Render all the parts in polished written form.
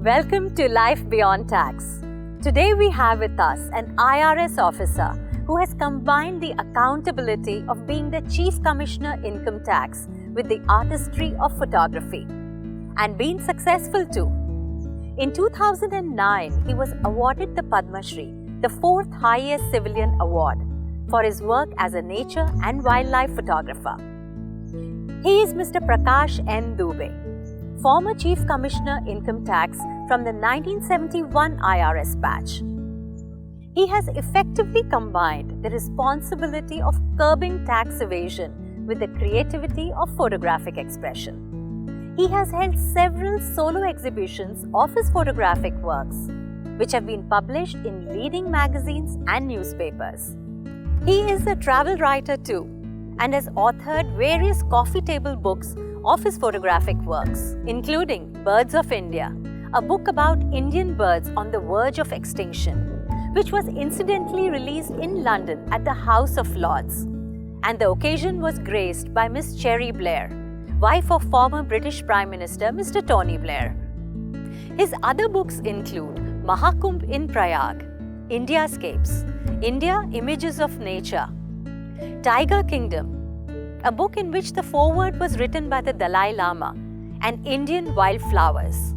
Welcome to Life Beyond Tax. Today we have with us an IRS officer who has combined the accountability of being the Chief Commissioner Income Tax with the artistry of photography and been successful too. In 2009, he was awarded the Padma Shri, the fourth highest civilian award, for his work as a nature and wildlife photographer. He is Mr. Prakash N. Dubey, former Chief Commissioner Income Tax from the 1971 IRS batch. He has effectively combined the responsibility of curbing tax evasion with the creativity of photographic expression. He has held several solo exhibitions of his photographic works, which have been published in leading magazines and newspapers. He is a travel writer too, and has authored various coffee table books of his photographic works, including Birds of India, a book about Indian birds on the verge of extinction, which was incidentally released in London at the House of Lords. And the occasion was graced by Miss Cherie Blair, wife of former British Prime Minister Mr. Tony Blair. His other books include Mahakumbh in Prayag, Indiascapes, India Images of Nature, Tiger Kingdom, a book in which the foreword was written by the Dalai Lama, and Indian Wildflowers.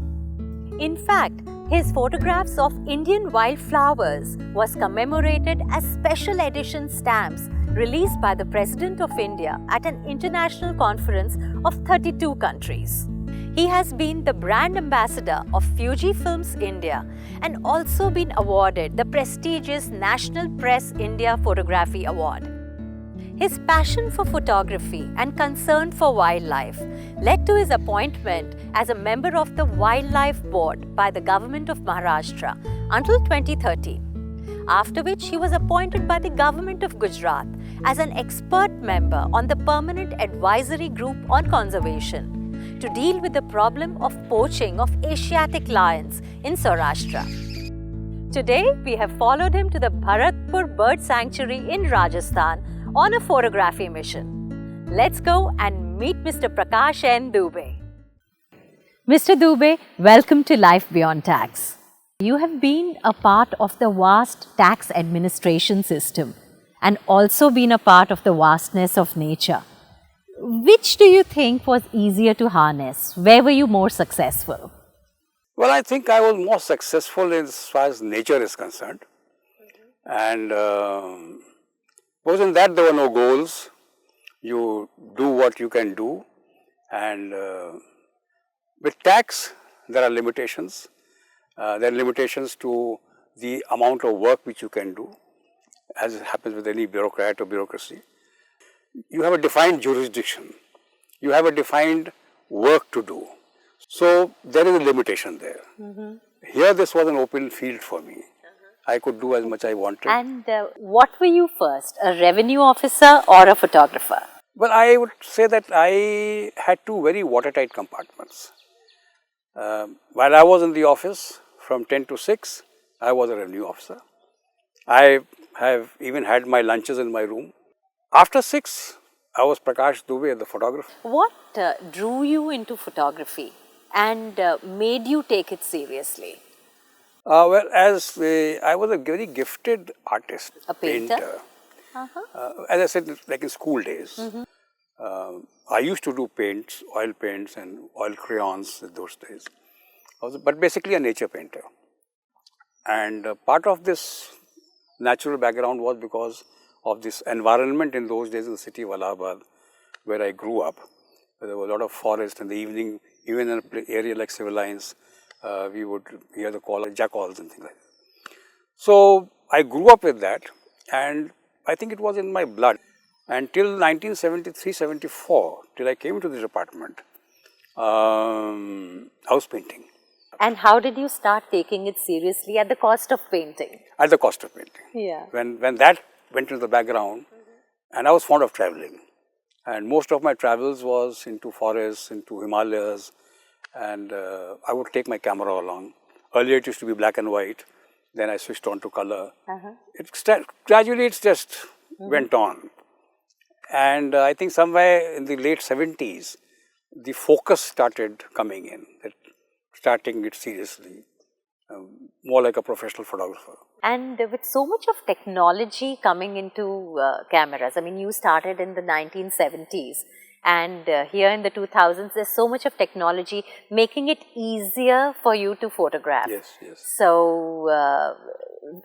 In fact, his photographs of Indian wildflowers was commemorated as special edition stamps released by the President of India at an international conference of 32 countries. He has been the brand ambassador of Fuji Films India and also been awarded the prestigious National Press India Photography Award. His passion for photography and concern for wildlife led to his appointment as a member of the Wildlife Board by the Government of Maharashtra until 2013, after which he was appointed by the Government of Gujarat as an expert member on the Permanent Advisory Group on Conservation to deal with the problem of poaching of Asiatic lions in Saurashtra. Today, we have followed him to the Bharatpur Bird Sanctuary in Rajasthan on a photography mission. Let's go and meet Mr. Prakash N. Dubey. Mr. Dubey, welcome to Life Beyond Tax. You have been a part of the vast tax administration system and also been a part of the vastness of nature. Which do you think was easier to harness? Where were you more successful? Well, I think I was more successful as far as nature is concerned. And because in that there were no goals. You do what you can do. And with tax, there are limitations. There are limitations to the amount of work which you can do, as it happens with any bureaucrat or bureaucracy. You have a defined jurisdiction. You have a defined work to do. So there is a limitation there. Here this was an open field for me. I could do as much I wanted. And what were you first, a revenue officer or a photographer? Well, I would say that I had two very watertight compartments. While I was in the office from 10 to 6, I was a revenue officer. I have even had my lunches in my room. After 6, I was Prakash Dubey, the photographer. What drew you into photography and made you take it seriously? Well, as I was a very gifted artist, A painter? As I said, like in school days, I used to do paints, oil paints and oil crayons in those days. But basically a nature painter. And part of this natural background was because of this environment in those days in the city of Allahabad, where I grew up. There was a lot of forest in the evening, even in an area like Civil Lines. We would hear the call of jackals and things like that. So I grew up with that, and I think it was in my blood. Until 1973-74, till I came to this department, house painting. And how did you start taking it seriously at the cost of painting? At the cost of painting. Yeah. When that went into the background, and I was fond of traveling. And most of my travels was into forests, into Himalayas, and I would take my camera along. Earlier it used to be black and white, then I switched on to color. Gradually it just went on. And I think somewhere in the late 70s, the focus started coming in. That start taking it seriously, more like a professional photographer. And with so much of technology coming into cameras, I mean, you started in the 1970s, and here in the 2000s, there's so much of technology making it easier for you to photograph. Yes, yes. So,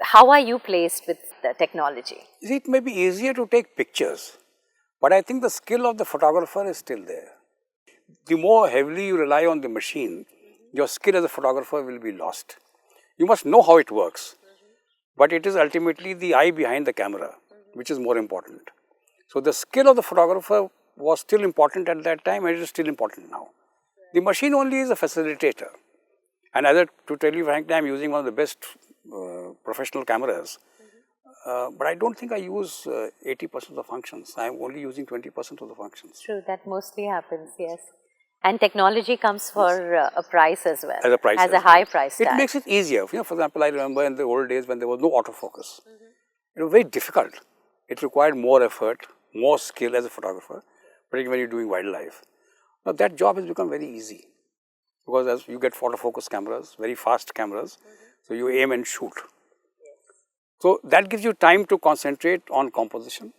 how are you placed with the technology? See, it may be easier to take pictures, but I think the skill of the photographer is still there. The more heavily you rely on the machine, your skill as a photographer will be lost. You must know how it works, but it is ultimately the eye behind the camera, which is more important. So the skill of the photographer was still important at that time, and it is still important now. The machine only is a facilitator. And to tell you frankly, I am using one of the best professional cameras, but I don't think I use 80% of the functions. I am only using 20% of the functions. True, that mostly happens, yes. And technology comes for a price as well. As a price. As a high price tag. It makes it easier. You know, for example, I remember in the old days when there was no autofocus. It was very difficult. It required more effort, more skill as a photographer, particularly when you're doing wildlife. Now that job has become very easy, because as you get autofocus cameras, very fast cameras, so you aim and shoot. So that gives you time to concentrate on composition,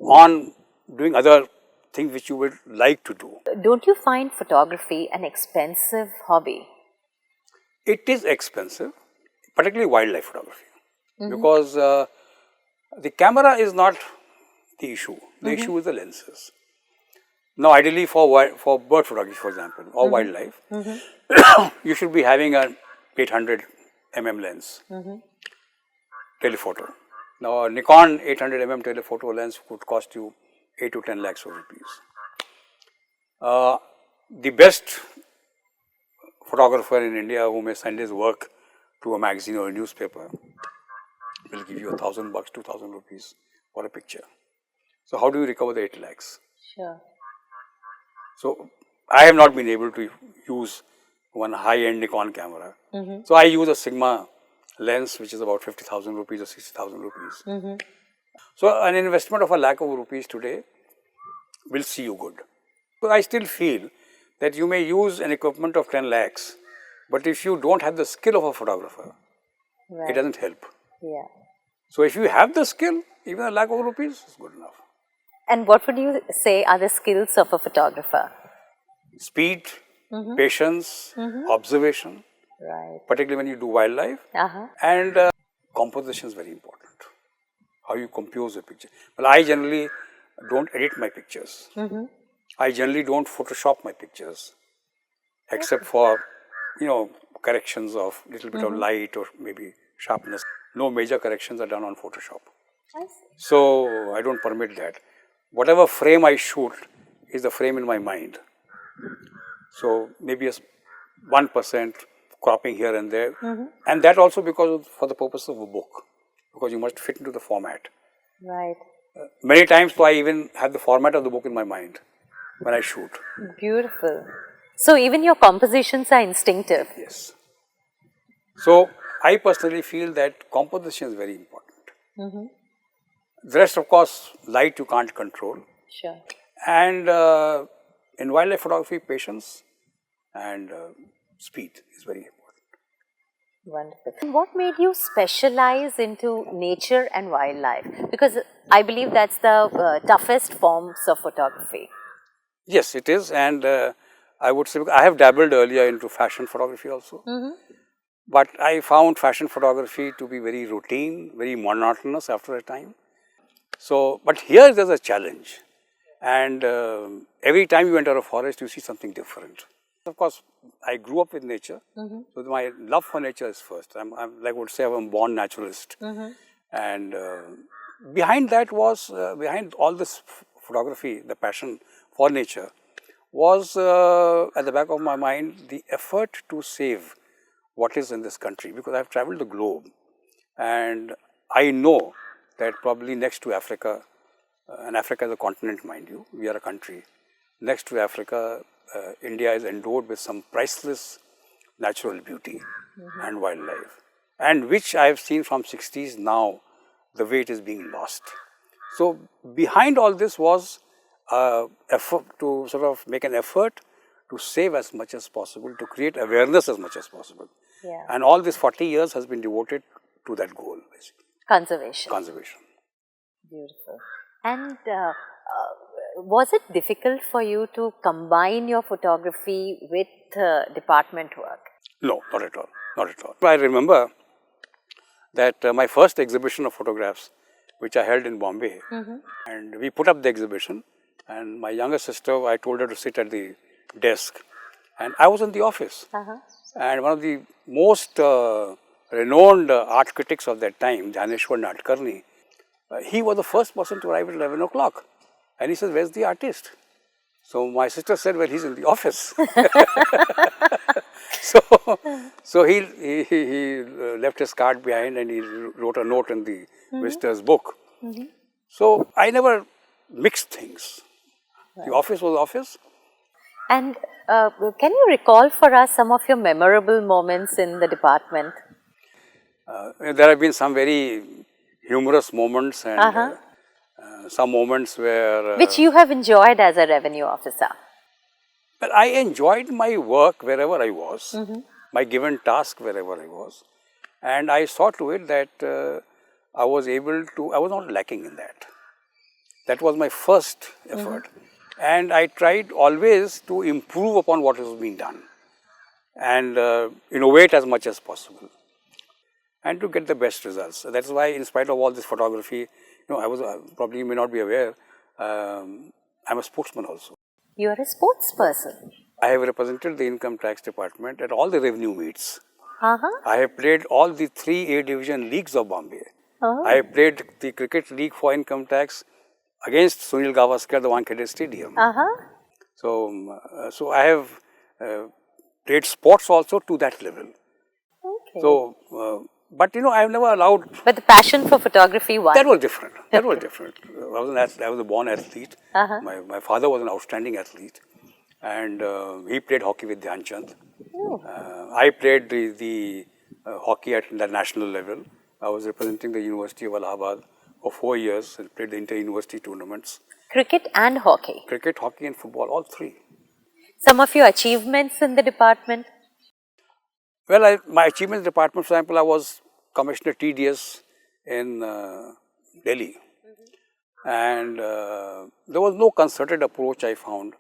on doing other things which you would like to do. Don't you find photography an expensive hobby? It is expensive, particularly wildlife photography, because the camera is not the issue. The issue is the lenses. Now, ideally for bird photography, for example, or wildlife, you should be having an 800 mm lens, telephoto. Now, a Nikon 800 mm telephoto lens could cost you 8 to 10 lakhs of rupees. The best photographer in India who may send his work to a magazine or a newspaper will give you $1,000, 2,000 rupees for a picture. So, how do you recover the 8 lakhs? Sure. So, I have not been able to use one high-end Nikon camera. So, I use a Sigma lens which is about 50,000 rupees or 60,000 rupees. So, an investment of a lakh of rupees today will see you good. So, I still feel that you may use an equipment of 10 lakhs, but if you don't have the skill of a photographer, it doesn't help. Yeah. So, if you have the skill, even a lakh of rupees is good enough. And what would you say are the skills of a photographer? Speed, patience, observation, particularly when you do wildlife, and composition is very important. How you compose a picture. Well, I generally don't edit my pictures. I generally don't Photoshop my pictures, except for, corrections of little bit of light or maybe sharpness. No major corrections are done on Photoshop. So, I don't permit that. Whatever frame I shoot is the frame in my mind. So, maybe a 1% cropping here and there, and that also for the purpose of a book, because you must fit into the format. Right. Many times, I even have the format of the book in my mind when I shoot. Beautiful. So, even your compositions are instinctive. Yes. So, I personally feel that composition is very important. The rest, of course, light you can't control. Sure. And in wildlife photography, patience and speed is very important. Wonderful. And what made you specialize into nature and wildlife? Because I believe that's the toughest forms of photography. Yes, it is, and I would say I have dabbled earlier into fashion photography also. But I found fashion photography to be very routine, very monotonous after a time. So, but here there's a challenge, and every time you enter a forest, you see something different. Of course, I grew up with nature, so my love for nature is first. I'm like I would say, I'm a born naturalist, and behind that was behind all this photography, the passion for nature was at the back of my mind the effort to save what is in this country, because I've traveled the globe, and I know that probably next to Africa, and Africa is a continent, mind you, we are a country. Next to Africa, India is endowed with some priceless natural beauty and wildlife, and which I have seen from 60s now, the way it is being lost. So, behind all this was effort to sort of make an effort to save as much as possible, to create awareness as much as possible. Yeah. And all these 40 years has been devoted to that goal, basically. Conservation. Conservation. Beautiful. And was it difficult for you to combine your photography with department work? No, not at all. Not at all. I remember that my first exhibition of photographs, which I held in Bombay, and we put up the exhibition, and my younger sister, I told her to sit at the desk, and I was in the office. And one of the most renowned art critics of that time, Dhaneshwar Nadkarni, he was the first person to arrive at 11 o'clock. And he says, "Where's the artist?" So my sister said, "Well, he's in the office." So he left his card behind and he wrote a note in the visitor's book. So I never mixed things. Right. The office was office. And can you recall for us some of your memorable moments in the department? There have been some very humorous moments and some moments where... which you have enjoyed as a revenue officer? Well, I enjoyed my work wherever I was, my given task wherever I was, and I saw to it that I was not lacking in that. That was my first effort. And I tried always to improve upon what was being done and innovate as much as possible and to get the best results. So that's why, in spite of all this photography, I was, probably you may not be aware, I'm a sportsman also. You are a sports person. I have represented the income tax department at all the revenue meets. I have played all the 3 A division leagues of Bombay. I have played the cricket league for income tax against Sunil Gavaskar, the Wankhede Stadium. So I have played sports also to that level. Okay. So, but I have never allowed... But the passion for photography won. That was different. That was different. I was a born athlete. My father was an outstanding athlete. And he played hockey with Dhyan Chand. I played the hockey at the national level. I was representing the University of Allahabad for 4 years and played the inter-university tournaments. Cricket and hockey? Cricket, hockey and football, all 3. Some of your achievements in the department? Well, my achievements department, for example, I was Commissioner TDS in Delhi. And there was no concerted approach, I found.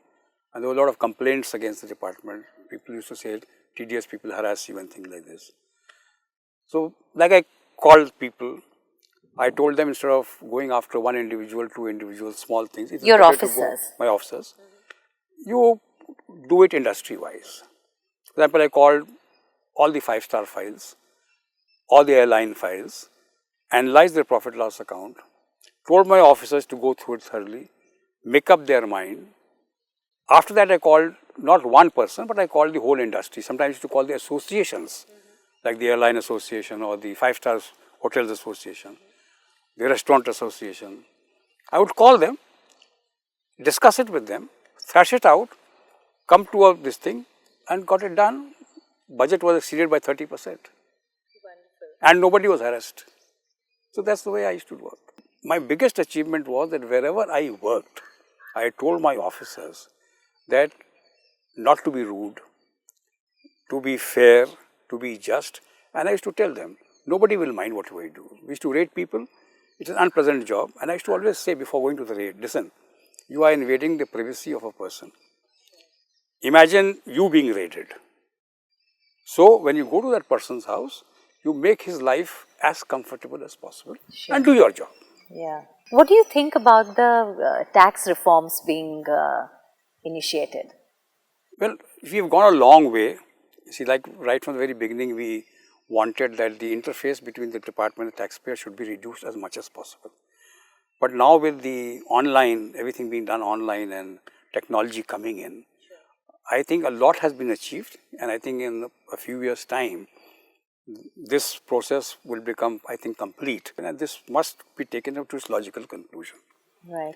And there were a lot of complaints against the department. People used to say, TDS people harass you and things like this. So, like I called people, I told them, instead of going after one individual, 2 individuals, small things. Your officers? My officers. You do it industry-wise. For example, I called all the 5-star files, all the airline files, analyzed their profit loss account, told my officers to go through it thoroughly, make up their mind. After that, I called not one person, but I called the whole industry. Sometimes I used to call the associations, like the Airline Association or the 5-star Hotels Association, the Restaurant Association. I would call them, discuss it with them, thrash it out, come to this thing and got it done. Budget was exceeded by 30%. Wonderful. And nobody was harassed. So that's the way I used to work. My biggest achievement was that wherever I worked, I told my officers that not to be rude, to be fair, to be just. And I used to tell them, nobody will mind what I do. We used to rate people. It's an unpleasant job. And I used to always say before going to the raid, listen, you are invading the privacy of a person. Imagine you being raided. So when you go to that person's house, you make his life as comfortable as possible and do your job. Yeah. What do you think about the tax reforms being initiated? Well, we've gone a long way. See, like right from the very beginning, we wanted that the interface between the department and the taxpayer should be reduced as much as possible. But now with the online, everything being done online and technology coming in, I think a lot has been achieved, and I think in a few years' time, this process will become, I think, complete, and this must be taken up to its logical conclusion. Right.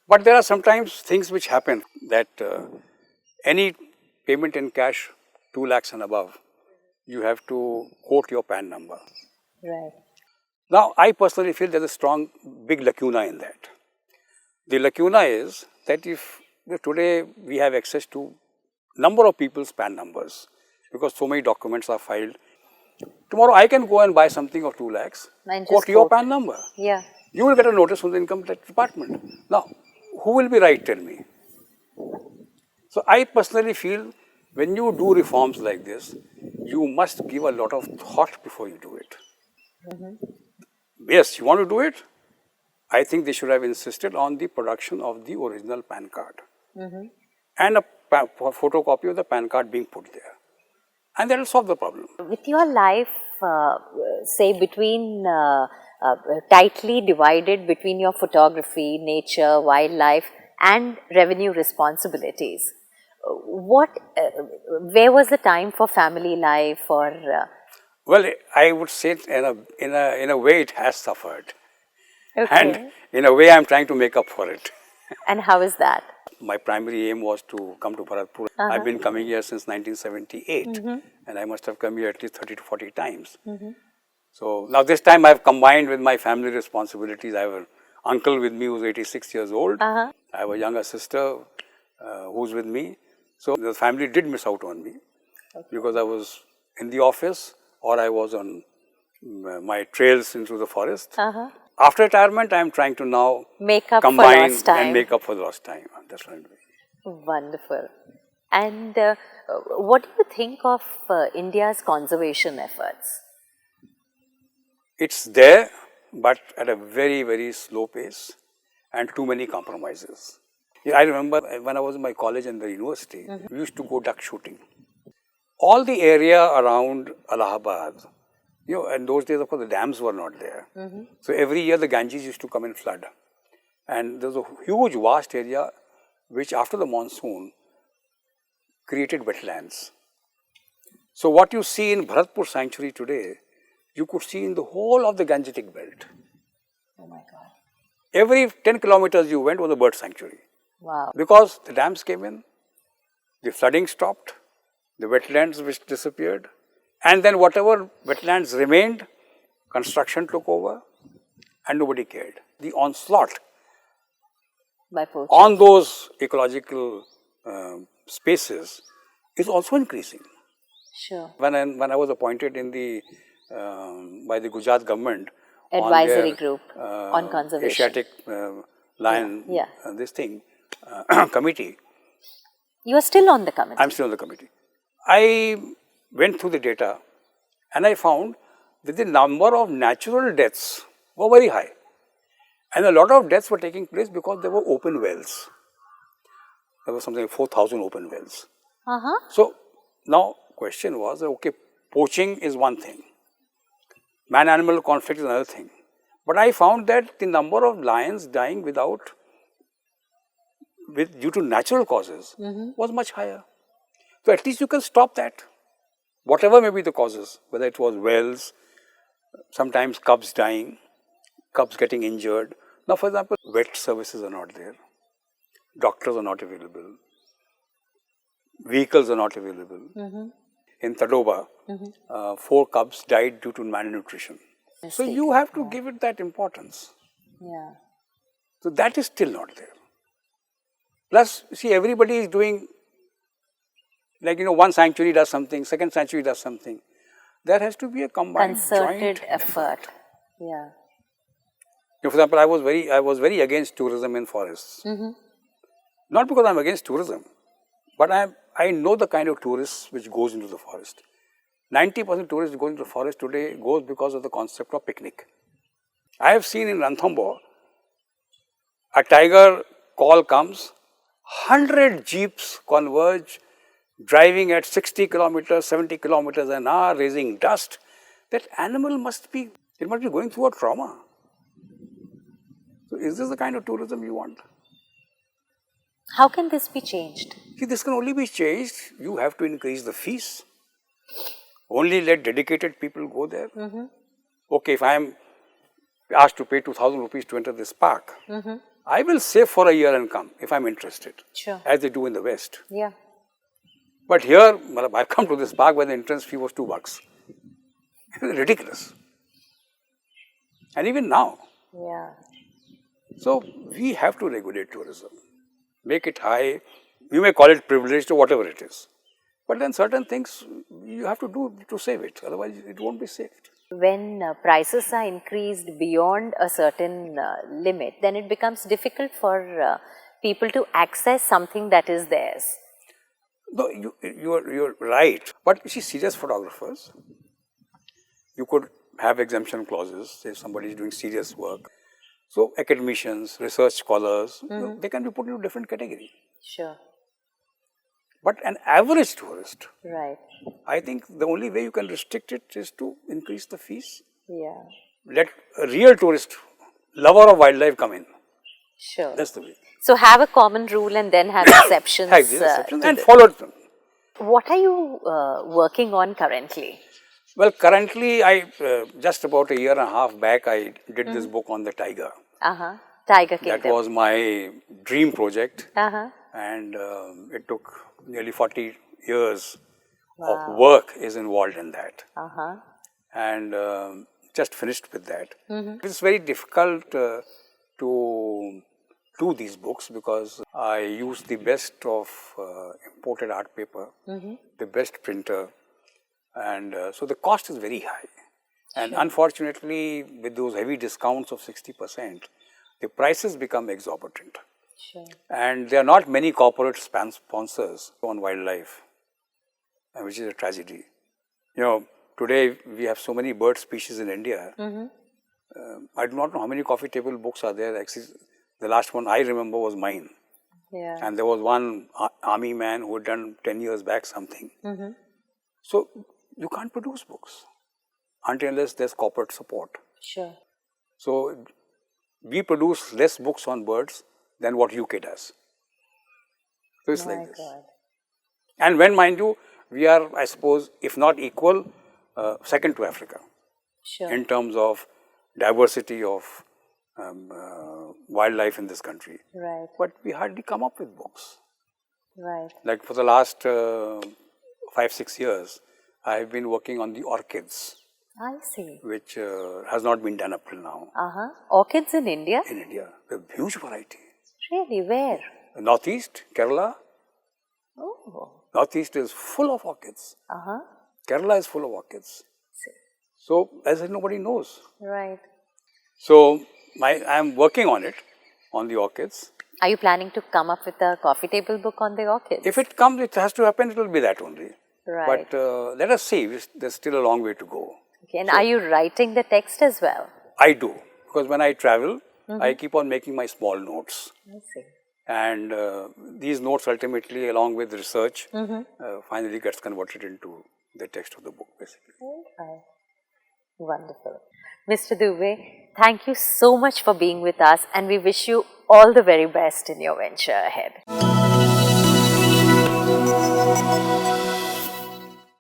But there are sometimes things which happen that any payment in cash, 2 lakhs and above, you have to quote your PAN number. Right. Now, I personally feel there's a strong, big lacuna in that. The lacuna is that if today we have access to number of people's PAN numbers because so many documents are filed. Tomorrow I can go and buy something of 2 lakhs, quote your PAN number. Yeah. You will get a notice from the income tax department. Now, who will be right, tell me? So I personally feel when you do reforms like this, you must give a lot of thought before you do it. Yes, you want to do it? I think they should have insisted on the production of the original PAN card and a photocopy of the PAN card being put there. And that will solve the problem. With your life, say between tightly divided between your photography, nature, wildlife and revenue responsibilities, where was the time for family life or? Well, I would say in a way it has suffered. Okay. And in a way I am trying to make up for it. And how is that? My primary aim was to come to Bharatpur. I've been coming here since 1978 and I must have come here at least 30 to 40 times. So now this time I've combined with my family responsibilities. I have an uncle with me who's 86 years old. I have a younger sister who's with me. So the family did miss out on me because I was in the office or I was on my trails into the forest. After retirement, I am trying to now make up combine for lost time. And make up for the lost time. That's what I'm doing. Wonderful. And what do you think of India's conservation efforts? It's there, but at a very, very slow pace and too many compromises. I remember when I was in my college and the university, we used to go duck shooting. All the area around Allahabad, in those days, of course, the dams were not there. So every year the Ganges used to come and flood. And there was a huge, vast area which after the monsoon created wetlands. So what you see in Bharatpur Sanctuary today, you could see in the whole of the Gangetic belt. Oh my God. Every 10 kilometers you went was a bird sanctuary. Wow. Because the dams came in, the flooding stopped, the wetlands which disappeared, and then whatever wetlands remained, construction took over and nobody cared. The onslaught By poachers. on those ecological spaces is also increasing. Sure. When I was appointed in the by the Gujarat government Advisory on their, group on conservation. Asiatic lion, this thing, committee. You are still on the committee? I'm still on the committee. I went through the data and I found that the number of natural deaths were very high. And a lot of deaths were taking place because there were open wells. There was something like 4,000 open wells. So now question was, okay, poaching is one thing. Man-animal conflict is another thing. But I found that the number of lions dying due to natural causes was much higher. So at least you can stop that. Whatever may be the causes, whether it was wells, sometimes cubs dying, cubs getting injured. Now, for example, vet services are not there, doctors are not available, vehicles are not available. In Tadoba, 4 cubs died due to malnutrition. So you have to give it that importance. Yeah. So that is still not there. Plus, see, everybody is doing, like, one sanctuary does something, second sanctuary does something. There has to be a combined concerted joint effort. Yeah. For example, I was very against tourism in forests. Not because I'm against tourism, but I know the kind of tourists which goes into the forest. 90% tourists going into the forest today goes because of the concept of picnic. I have seen in Ranthambore, a tiger call comes, 100 jeeps converge, driving at 60 kilometers, 70 kilometers an hour, raising dust. That animal must be going through a trauma. So is this the kind of tourism you want? How can this be changed? See, this can only be changed. You have to increase the fees. Only let dedicated people go there. Okay, if I am asked to pay 2,000 rupees to enter this park, I will save for a year and come if I'm interested. Sure. As they do in the West. Yeah. But here, I've come to this park where the entrance fee was $2. Ridiculous. And even now. Yeah. So we have to regulate tourism. Make it high, You may call it privileged or whatever it is. But then certain things you have to do to save it, otherwise it won't be saved. When prices are increased beyond a certain limit, then it becomes difficult for people to access something that is theirs. No, you're right. But you see, serious photographers, you could have exemption clauses if somebody is doing serious work. So academicians, research scholars, they can be put into different category. Sure. But an average tourist, Right. I think the only way you can restrict it is to increase the fees. Yeah. Let a real tourist, lover of wildlife come in. Sure. That's the way. So have a common rule and then have exceptions. Have these exceptions to and this. follow them. What are you working on currently? Well, currently, just about a year and a half back, I did this book on the tiger. Tiger Kingdom. That was my dream project, Uh-huh. and it took nearly 40 years of work is involved in that. Uh-huh. And just finished with that. It's very difficult to do these books because I use the best of imported art paper, the best printer, and so the cost is very high. And unfortunately, with those heavy discounts of 60%, the prices become exorbitant. Sure. And there are not many corporate sponsors on wildlife, which is a tragedy. You know, today we have so many bird species in India. I do not know how many coffee table books are there. Actually, the last one I remember was mine. Yeah. And there was one army man who had done 10 years back something. So you can't produce books until unless there's corporate support. Sure. So we produce less books on birds than what UK does. So it's like this. God. And when, mind you, we are, I suppose, if not equal, second to Africa Sure. in terms of diversity of wildlife in this country. Right. But we hardly come up with books. Right. Like for the last 5-6 years, I have been working on the orchids, I see. which has not been done up till now Orchids in India? in India. A huge variety. Really? Where? Northeast, Kerala. Oh. Northeast is full of orchids. Kerala is full of orchids. So, as I said, nobody knows. Right. So, I am working on it, on the orchids. Are you planning to come up with a coffee table book on the orchids? If it comes, it has to happen, it will be that only. Right. But let us see, there's still a long way to go. Okay. And are you writing the text as well? I do, because when I travel, I keep on making my small notes. I see. And these notes ultimately, along with research, finally gets converted into the text of the book, basically. Right. Wonderful. Mr. Dubey, thank you so much for being with us, and we wish you all the very best in your venture ahead.